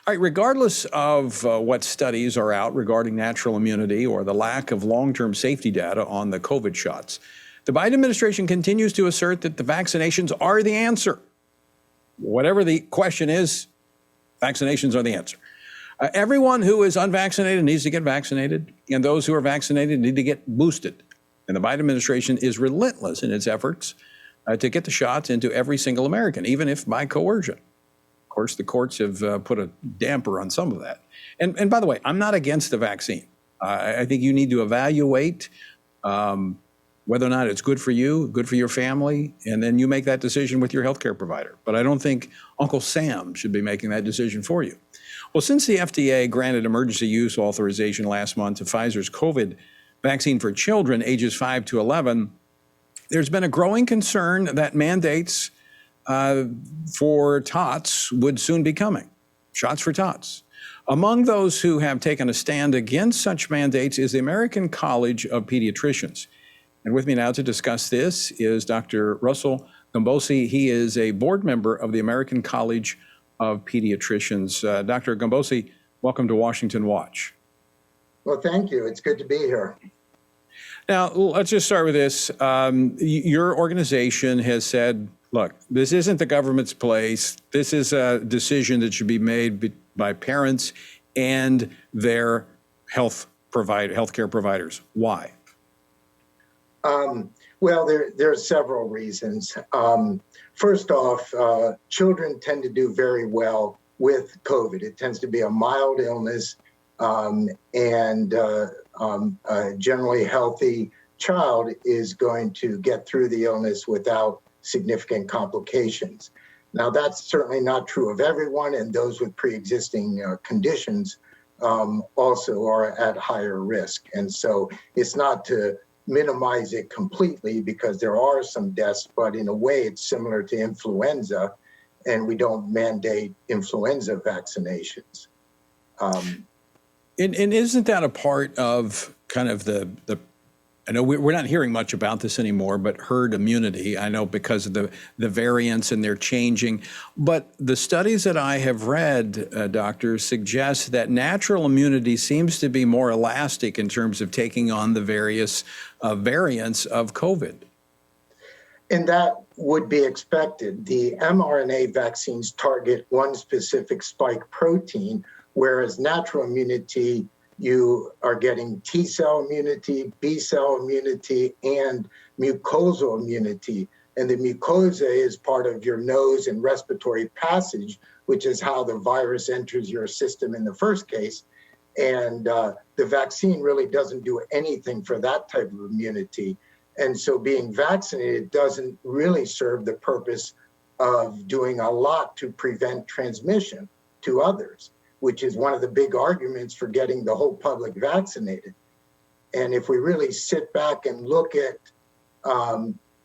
All right, regardless of what studies are out regarding natural immunity or the lack of long-term safety data on the COVID shots, the Biden administration continues to assert that the vaccinations are the answer. Whatever the question is, vaccinations are the answer. Everyone who is unvaccinated needs to get vaccinated, and those who are vaccinated need to get boosted. And the Biden administration is relentless in its efforts to get the shots into every single American, even if by coercion. Of course, the courts have put a damper on some of that. And by the way, I'm not against the vaccine. I think you need to evaluate whether or not it's good for you, good for your family, and then you make that decision with your healthcare provider. But I don't think Uncle Sam should be making that decision for you. Well, since the FDA granted emergency use authorization last month to Pfizer's COVID vaccine for children ages 5 to 11, there's been a growing concern that mandates for tots would soon be coming, shots for tots. Among those who have taken a stand against such mandates is the American College of Pediatricians. And with me now to discuss this is Dr. Russell Gombosi. He is a board member of the American College of Pediatricians. Dr. Gombosi, welcome to Washington Watch. Well, thank you. It's good to be here. Now, let's just start with this. Your organization has said, look, this isn't the government's place. This is a decision that should be made by parents and their healthcare providers. Why? Well, there are several reasons. First off, children tend to do very well with COVID. It tends to be a mild illness, and a generally healthy child is going to get through the illness without significant complications. Now, that's certainly not true of everyone, and those with pre-existing conditions also are at higher risk. And so it's not to minimize it completely because there are some deaths, but in a way it's similar to influenza, and we don't mandate influenza vaccinations. And isn't that a part of kind of the I know we're not hearing much about this anymore, but herd immunity, I know because of the variants and they're changing. But the studies that I have read, doctors, suggest that natural immunity seems to be more elastic in terms of taking on the various variants of COVID. And that would be expected. The mRNA vaccines target one specific spike protein, whereas natural immunity, you are getting T-cell immunity, B-cell immunity, and mucosal immunity. And the mucosa is part of your nose and respiratory passage, which is how the virus enters your system in the first case. And the vaccine really doesn't do anything for that type of immunity. And so being vaccinated doesn't really serve the purpose of doing a lot to prevent transmission to others, which is one of the big arguments for getting the whole public vaccinated. And if we really sit back and look at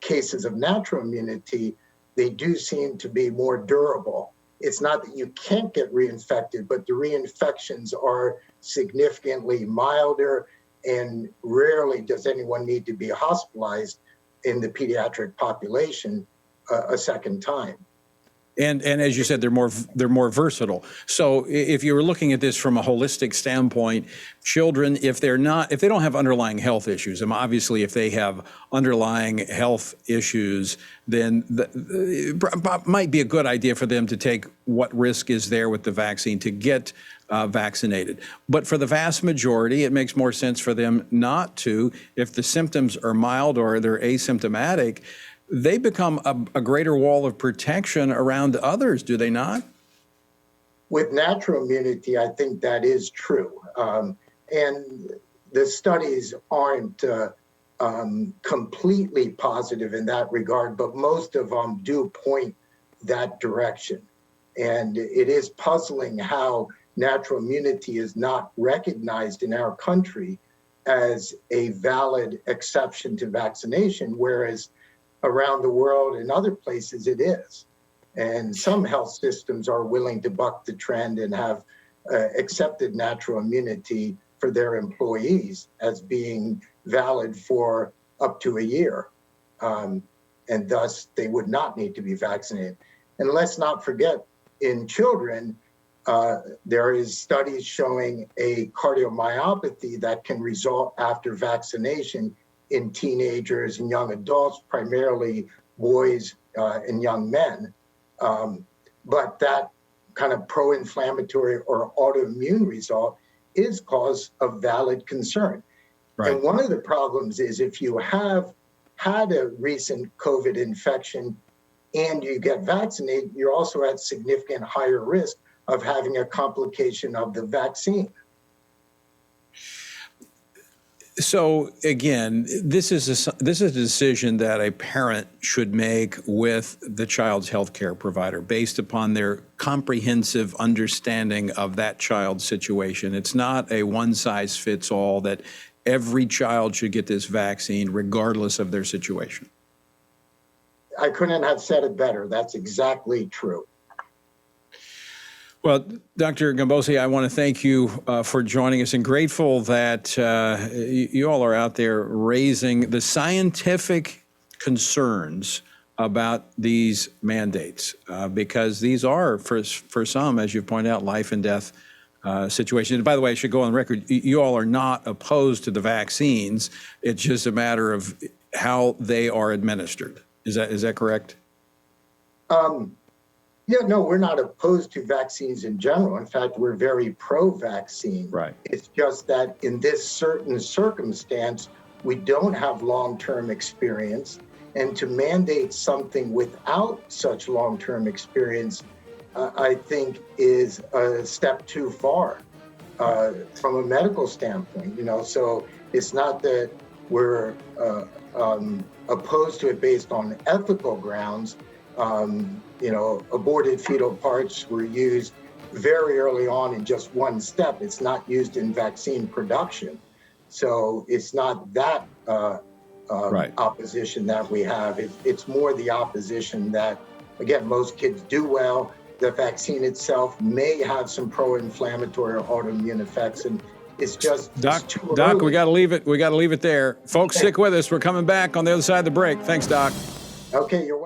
cases of natural immunity, they do seem to be more durable. It's not that you can't get reinfected, but the reinfections are significantly milder, and rarely does anyone need to be hospitalized in the pediatric population a second time. And as you said, they're more versatile. So if you were looking at this from a holistic standpoint, children, if they don't have underlying health issues, and obviously if they have underlying health issues, then it might be a good idea for them to take what risk is there with the vaccine to get vaccinated. But for the vast majority, it makes more sense for them not to. If the symptoms are mild or they're asymptomatic, they become a greater wall of protection around others, do they not? With natural immunity, I think that is true. And the studies aren't completely positive in that regard, but most of them do point that direction. And it is puzzling how natural immunity is not recognized in our country as a valid exception to vaccination, whereas around the world and other places it is. And some health systems are willing to buck the trend and have accepted natural immunity for their employees as being valid for up to a year. And thus they would not need to be vaccinated. And let's not forget, in children, There is studies showing a cardiomyopathy that can result after vaccination in teenagers and young adults, primarily boys and young men. But that kind of pro-inflammatory or autoimmune result is cause of valid concern. Right. And one of the problems is if you have had a recent COVID infection and you get vaccinated, you're also at significant higher risk of having a complication of the vaccine. So again, this is a decision that a parent should make with the child's healthcare provider based upon their comprehensive understanding of that child's situation. It's not a one-size-fits-all that every child should get this vaccine regardless of their situation. I couldn't have said it better. That's exactly true. Well, Dr. Gombosi, I want to thank you for joining us and grateful that you all are out there raising the scientific concerns about these mandates because these are, for some, as you've pointed out, life and death situations. And by the way, I should go on record, you all are not opposed to the vaccines. It's just a matter of how they are administered. Is that correct? Yeah, no, we're not opposed to vaccines in general. In fact, we're very pro-vaccine. Right. It's just that in this certain circumstance, we don't have long-term experience. And to mandate something without such long-term experience, I think is a step too far from a medical standpoint. So it's not that we're opposed to it based on ethical grounds. Aborted fetal parts were used very early on in just one step. It's not used in vaccine production. So it's not that right. opposition that we have. It's more the opposition that, again, most kids do well. The vaccine itself may have some pro-inflammatory or autoimmune effects, and it's just Doc. It's too Doc, early. we got to leave it. We got to leave it there, folks. Stick with us. We're coming back on the other side of the break. Thanks, Doc. Okay, you're welcome.